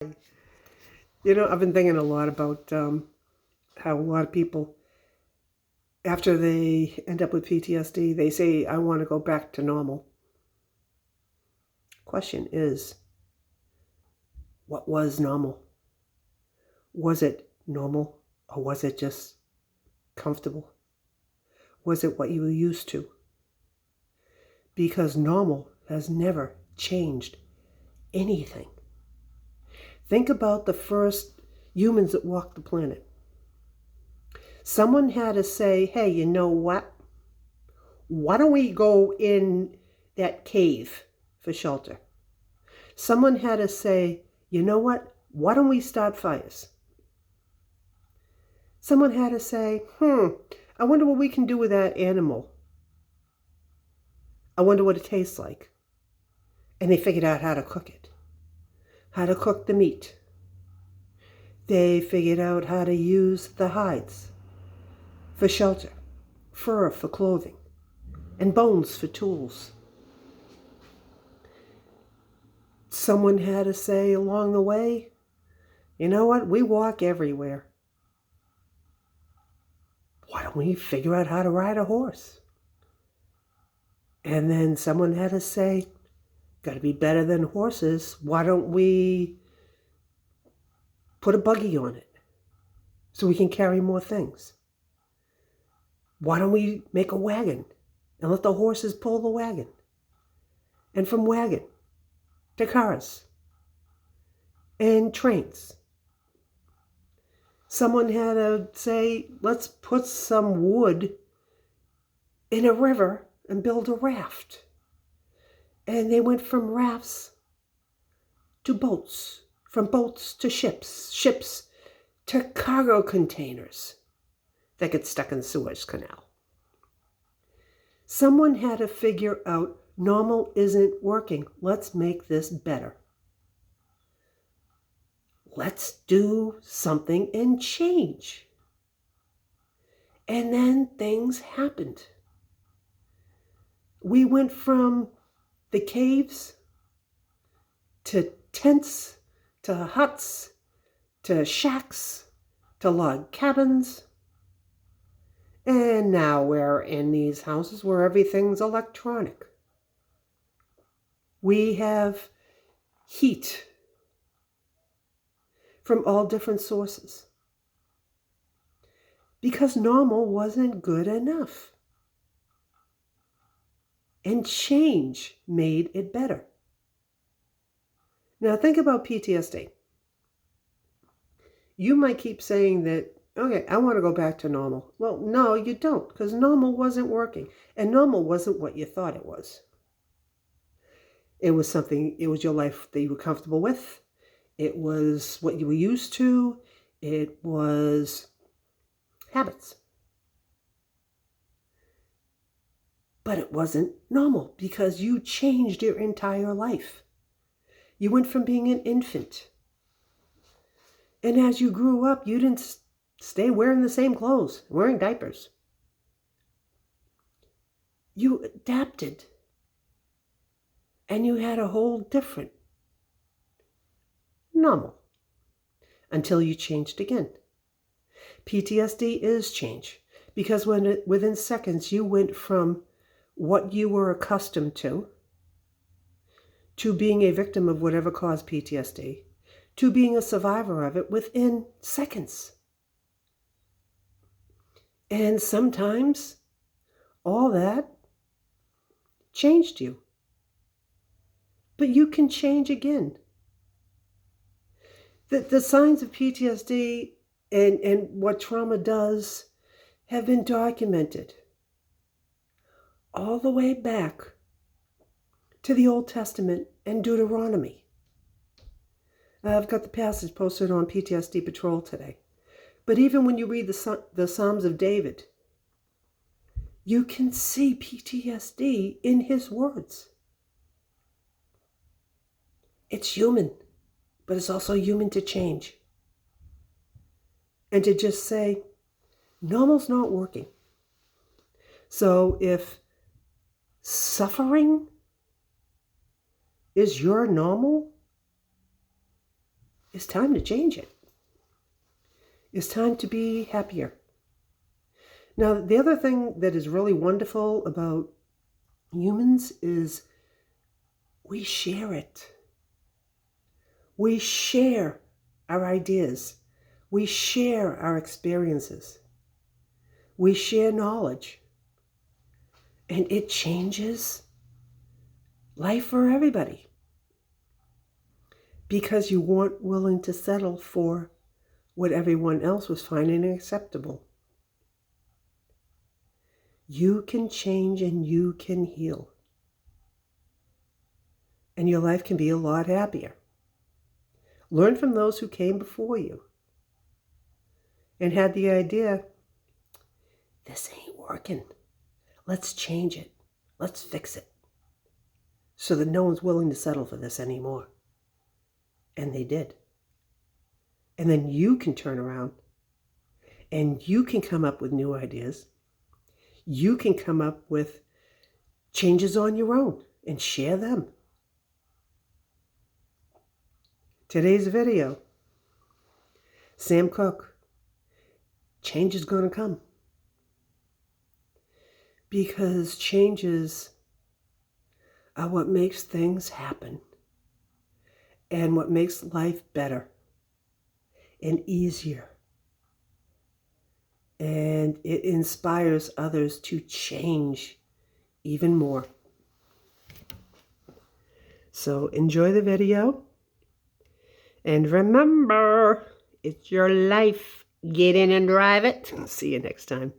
I've been thinking a lot about how a lot of people, after they end up with PTSD, they say, I want to go back to normal. Question is, what was normal? Was it normal or was it just comfortable? Was it what you were used to? Because normal has never changed anything. Think about the first humans that walked the planet. Someone had to say, hey, you know what? Why don't we go in that cave for shelter? Someone had to say, you know what? Why don't we start fires? Someone had to say, I wonder what we can do with that animal. I wonder what it tastes like. And they figured out how to cook it, how to cook the meat. They figured out how to use the hides for shelter, fur for clothing, and bones for tools. Someone had to say along the way, you know what? We walk everywhere. Why don't we figure out how to ride a horse? And then someone had to say, got to be better than horses. Why don't we put a buggy on it so we can carry more things? Why don't we make a wagon and let the horses pull the wagon? And from wagon to cars and trains. Someone had to say, let's put some wood in a river and build a raft. And they went from rafts to boats, from boats to ships, ships to cargo containers that get stuck in the Suez Canal. Someone had to figure out normal isn't working. Let's make this better. Let's do something and change. And then things happened. We went from the caves to tents, to huts, to shacks, to log cabins. And now we're in these houses where everything's electronic. We have heat from all different sources. Because normal wasn't good enough. And change made it better. Now think about PTSD. You might keep saying that, okay, I want to go back to normal. Well, no, you don't, because normal wasn't working. And normal wasn't what you thought it was. It was your life that you were comfortable with. It was what you were used to. It was habits. But it wasn't normal because you changed your entire life. You went from being an infant. And as you grew up, you didn't stay wearing the same clothes, wearing diapers. You adapted. And you had a whole different normal until you changed again. PTSD is change because within seconds you went from what you were accustomed to being a victim of whatever caused PTSD, to being a survivor of it within seconds. And sometimes all that changed you. But you can change again. The signs of PTSD and what trauma does have been documented all the way back to the Old Testament and Deuteronomy. I've got the passage posted on PTSD Patrol today. But even when you read the Psalms of David, you can see PTSD in his words. It's human, but it's also human to change. And to just say, normal's not working. So if suffering is your normal, It's time to change it. It's time to be happier. Now, the other thing that is really wonderful about humans is we share it. We share our ideas. We share our experiences. We share knowledge. And it changes life for everybody. Because you weren't willing to settle for what everyone else was finding acceptable. You can change and you can heal. And your life can be a lot happier. Learn from those who came before you and had the idea, this ain't working. Let's change it. Let's fix it. So that no one's willing to settle for this anymore. And they did. And then you can turn around and you can come up with new ideas. You can come up with changes on your own and share them. Today's video, Sam Cooke, change is going to come. Because changes are what makes things happen and what makes life better and easier. And it inspires others to change even more. So enjoy the video. And remember, it's your life. Get in and drive it. See you next time.